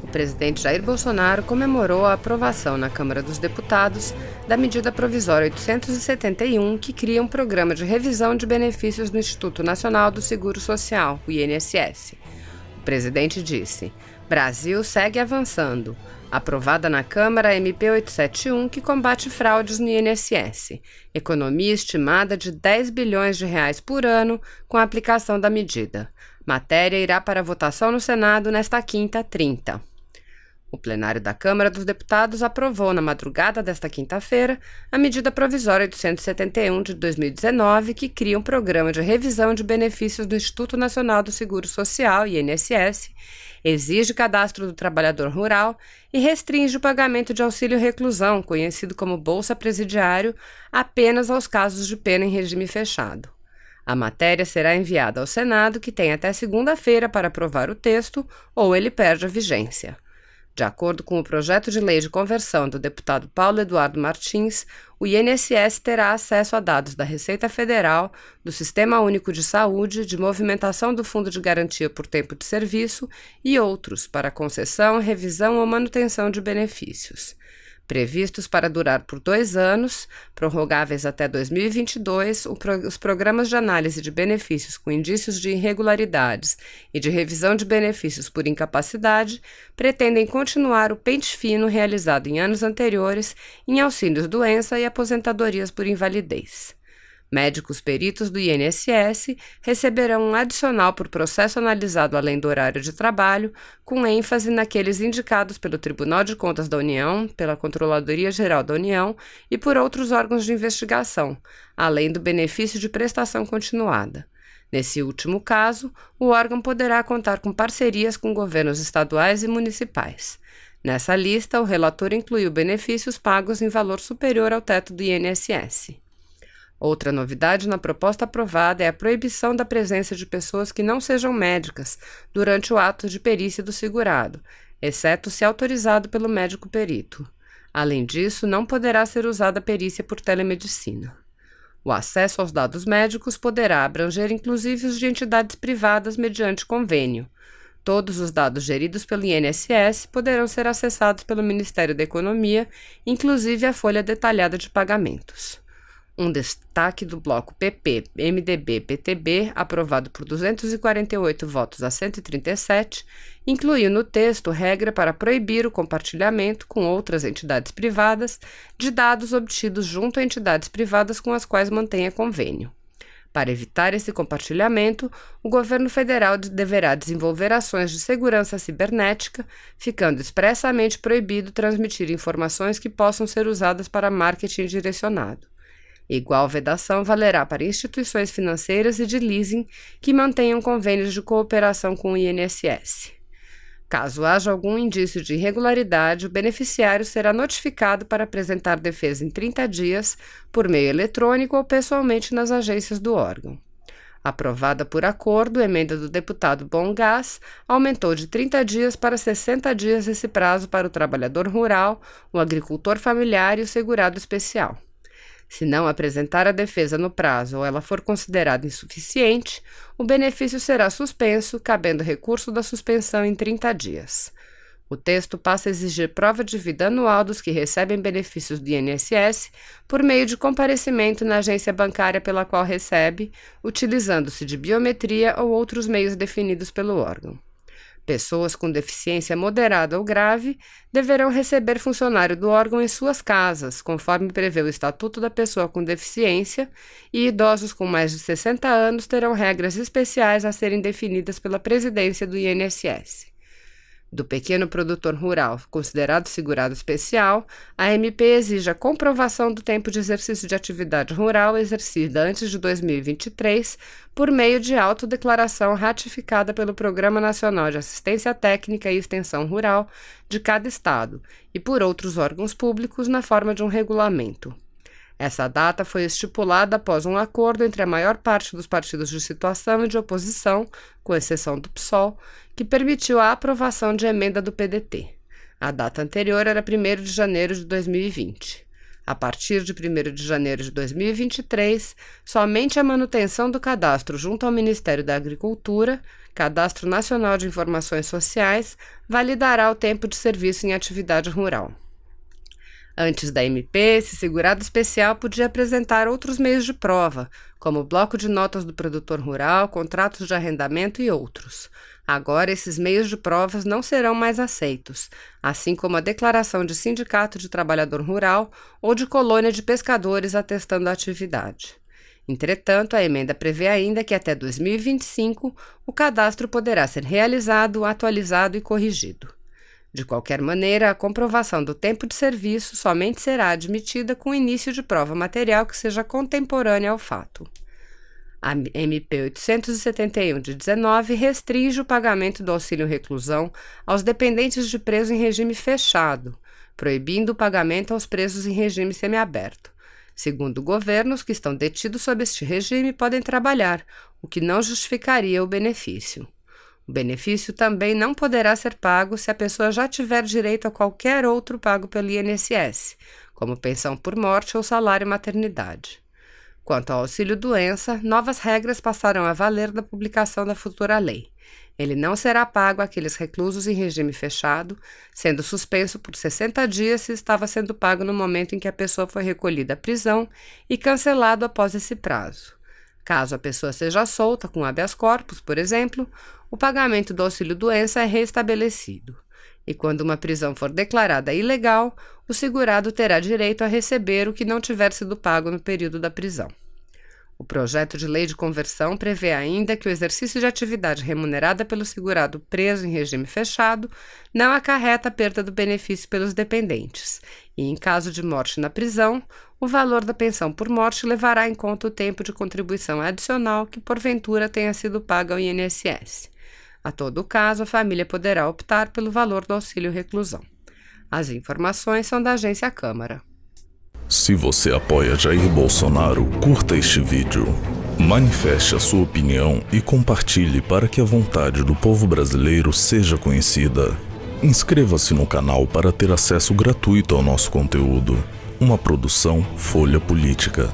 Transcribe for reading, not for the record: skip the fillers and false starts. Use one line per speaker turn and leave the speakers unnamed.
O presidente Jair Bolsonaro comemorou a aprovação na Câmara dos Deputados da medida provisória 871, que cria um programa de revisão de benefícios do Instituto Nacional do Seguro Social, o INSS. O presidente disse: Brasil segue avançando. Aprovada na Câmara a MP 871, que combate fraudes no INSS. Economia estimada de 10 bilhões de reais por ano com a aplicação da medida. Matéria irá para votação no Senado nesta quinta, 30. O plenário da Câmara dos Deputados aprovou na madrugada desta quinta-feira a medida provisória 871 de 2019, que cria um programa de revisão de benefícios do Instituto Nacional do Seguro Social, INSS, exige cadastro do trabalhador rural e restringe o pagamento de auxílio-reclusão, conhecido como Bolsa Presidiário, apenas aos casos de pena em regime fechado. A matéria será enviada ao Senado, que tem até segunda-feira para aprovar o texto, ou ele perde a vigência. De acordo com o projeto de lei de conversão do deputado Paulo Eduardo Martins, o INSS terá acesso a dados da Receita Federal, do Sistema Único de Saúde, de movimentação do Fundo de Garantia por Tempo de Serviço e outros para concessão, revisão ou manutenção de benefícios. Previstos para durar por 2 anos, prorrogáveis até 2022, os programas de análise de benefícios com indícios de irregularidades e de revisão de benefícios por incapacidade pretendem continuar o pente fino realizado em anos anteriores em auxílios-doença e aposentadorias por invalidez. Médicos peritos do INSS receberão um adicional por processo analisado além do horário de trabalho, com ênfase naqueles indicados pelo Tribunal de Contas da União, pela Controladoria Geral da União e por outros órgãos de investigação, além do benefício de prestação continuada. Nesse último caso, o órgão poderá contar com parcerias com governos estaduais e municipais. Nessa lista, o relator incluiu benefícios pagos em valor superior ao teto do INSS. Outra novidade na proposta aprovada é a proibição da presença de pessoas que não sejam médicas durante o ato de perícia do segurado, exceto se autorizado pelo médico perito. Além disso, não poderá ser usada a perícia por telemedicina. O acesso aos dados médicos poderá abranger inclusive os de entidades privadas mediante convênio. Todos os dados geridos pelo INSS poderão ser acessados pelo Ministério da Economia, inclusive a folha detalhada de pagamentos. Um destaque do bloco PP, MDB, PTB, aprovado por 248 votos a 137, incluiu no texto regra para proibir o compartilhamento com outras entidades privadas de dados obtidos junto a entidades privadas com as quais mantenha convênio. Para evitar esse compartilhamento, o governo federal deverá desenvolver ações de segurança cibernética, ficando expressamente proibido transmitir informações que possam ser usadas para marketing direcionado. Igual vedação valerá para instituições financeiras e de leasing que mantenham convênios de cooperação com o INSS. Caso haja algum indício de irregularidade, o beneficiário será notificado para apresentar defesa em 30 dias, por meio eletrônico ou pessoalmente nas agências do órgão. Aprovada por acordo, a emenda do deputado Bom Gás aumentou de 30 dias para 60 dias esse prazo para o trabalhador rural, o agricultor familiar e o segurado especial. Se não apresentar a defesa no prazo ou ela for considerada insuficiente, o benefício será suspenso, cabendo recurso da suspensão em 30 dias. O texto passa a exigir prova de vida anual dos que recebem benefícios do INSS por meio de comparecimento na agência bancária pela qual recebe, utilizando-se de biometria ou outros meios definidos pelo órgão. Pessoas com deficiência moderada ou grave deverão receber funcionário do órgão em suas casas, conforme prevê o Estatuto da Pessoa com Deficiência, e idosos com mais de 60 anos terão regras especiais a serem definidas pela presidência do INSS. Do pequeno produtor rural, considerado segurado especial, a MP exige a comprovação do tempo de exercício de atividade rural exercida antes de 2023 por meio de autodeclaração ratificada pelo Programa Nacional de Assistência Técnica e Extensão Rural de cada estado e por outros órgãos públicos na forma de um regulamento. Essa data foi estipulada após um acordo entre a maior parte dos partidos de situação e de oposição, com exceção do PSOL, que permitiu a aprovação de emenda do PDT. A data anterior era 1º de janeiro de 2020. A partir de 1º de janeiro de 2023, somente a manutenção do cadastro junto ao Ministério da Agricultura, Cadastro Nacional de Informações Sociais, validará o tempo de serviço em atividade rural. Antes da MP, esse segurado especial podia apresentar outros meios de prova, como o bloco de notas do produtor rural, contratos de arrendamento e outros. Agora, esses meios de provas não serão mais aceitos, assim como a declaração de sindicato de trabalhador rural ou de colônia de pescadores atestando a atividade. Entretanto, a emenda prevê ainda que até 2025 o cadastro poderá ser realizado, atualizado e corrigido. De qualquer maneira, a comprovação do tempo de serviço somente será admitida com o início de prova material que seja contemporânea ao fato. A MP 871 de 19 restringe o pagamento do auxílio reclusão aos dependentes de preso em regime fechado, proibindo o pagamento aos presos em regime semiaberto. Segundo o governo, os que estão detidos sob este regime podem trabalhar, o que não justificaria o benefício. O benefício também não poderá ser pago se a pessoa já tiver direito a qualquer outro pago pelo INSS, como pensão por morte ou salário maternidade. Quanto ao auxílio-doença, novas regras passarão a valer da publicação da futura lei. Ele não será pago àqueles reclusos em regime fechado, sendo suspenso por 60 dias se estava sendo pago no momento em que a pessoa foi recolhida à prisão e cancelado após esse prazo. Caso a pessoa seja solta com habeas corpus, por exemplo, o pagamento do auxílio-doença é restabelecido. E quando uma prisão for declarada ilegal, o segurado terá direito a receber o que não tiver sido pago no período da prisão. O projeto de lei de conversão prevê ainda que o exercício de atividade remunerada pelo segurado preso em regime fechado não acarreta a perda do benefício pelos dependentes, e, em caso de morte na prisão, o valor da pensão por morte levará em conta o tempo de contribuição adicional que, porventura, tenha sido pago ao INSS. A todo caso, a família poderá optar pelo valor do auxílio reclusão. As informações são da Agência Câmara.
Se você apoia Jair Bolsonaro, curta este vídeo. Manifeste a sua opinião e compartilhe para que a vontade do povo brasileiro seja conhecida. Inscreva-se no canal para ter acesso gratuito ao nosso conteúdo. Uma produção Folha Política.